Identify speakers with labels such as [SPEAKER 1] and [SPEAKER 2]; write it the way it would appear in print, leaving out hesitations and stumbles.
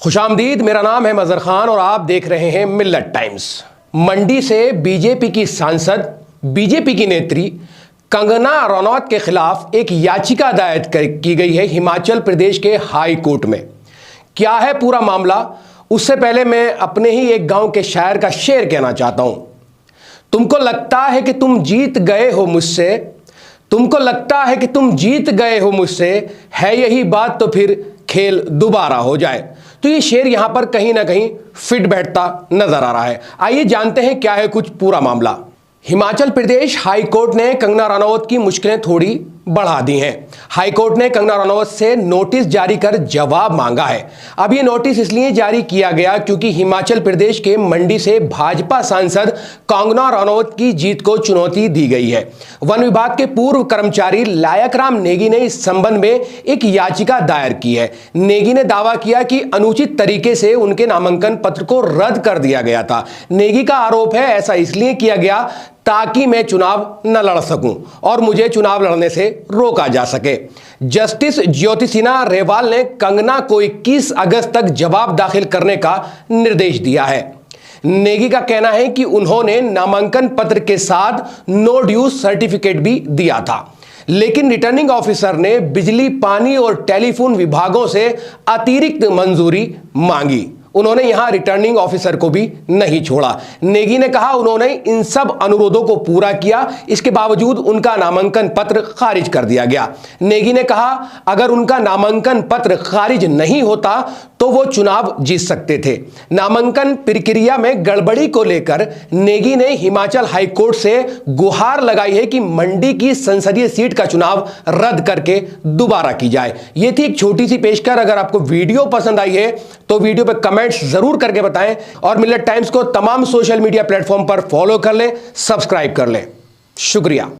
[SPEAKER 1] खुशामदीद, मेरा नाम है मजहर खान और आप देख रहे हैं मिल्लत टाइम्स। मंडी से बीजेपी की सांसद, बीजेपी की नेत्री कंगना रनौत के खिलाफ एक याचिका दायर की गई है हिमाचल प्रदेश के हाई कोर्ट में। क्या है पूरा मामला, उससे पहले मैं अपने ही एक गांव के शायर का शेर कहना चाहता हूं। तुमको लगता है कि तुम जीत गए हो मुझसे, तुमको लगता है कि तुम जीत गए हो मुझसे, है यही बात तो फिर खेल दोबारा हो जाए। तो ये शेर यहां पर कहीं ना कहीं फिट बैठता नजर आ रहा है। आइए जानते हैं क्या है कुछ पूरा मामला। हिमाचल प्रदेश हाई कोर्ट ने कंगना रनौत की मुश्किलें थोड़ी बढ़ा दी हैं। हाई कोर्ट ने कंगना रनौत से नोटिस जारी कर जवाब मांगा है। अब ये नोटिस इसलिए जारी किया गया क्योंकि हिमाचल प्रदेश के मंडी से भाजपा सांसद कंगना रनौत की जीत को चुनौती दी गई है। वन विभाग के पूर्व कर्मचारी लायक राम नेगी ने इस संबंध में एक याचिका दायर की है। नेगी ने दावा किया कि अनुचित तरीके से उनके नामांकन पत्र को रद्द कर दिया गया था। नेगी का आरोप है ऐसा इसलिए किया गया ताकि मैं चुनाव न लड़ सकूं और मुझे चुनाव लड़ने से रोका जा सके। जस्टिस ज्योति सिन्हा रेवाल ने कंगना को 21 अगस्त तक जवाब दाखिल करने का निर्देश दिया है। नेगी का कहना है कि उन्होंने नामांकन पत्र के साथ नो ड्यूज सर्टिफिकेट भी दिया था, लेकिन रिटर्निंग ऑफिसर ने बिजली, पानी और टेलीफोन विभागों से अतिरिक्त मंजूरी मांगी। उन्होंने यहां रिटर्निंग ऑफिसर को भी नहीं छोड़ा। नेगी ने कहा उन्होंने इन सब अनुरोधों को पूरा किया, इसके बावजूद उनका नामांकन पत्र खारिज कर दिया गया। नेगी ने कहा अगर उनका नामांकन पत्र खारिज नहीं होता तो वो चुनाव जीत सकते थे। नामांकन प्रक्रिया में गड़बड़ी को लेकर नेगी ने हिमाचल हाईकोर्ट से गुहार लगाई है कि मंडी की संसदीय सीट का चुनाव रद्द करके दोबारा की जाए। यह थी एक छोटी सी पेशकार। अगर आपको वीडियो पसंद आई है तो वीडियो पे कमेंट्स जरूर करके बताएं और मिल्लत टाइम्स को तमाम सोशल मीडिया प्लेटफॉर्म पर फॉलो कर लें, सब्सक्राइब कर लें। शुक्रिया।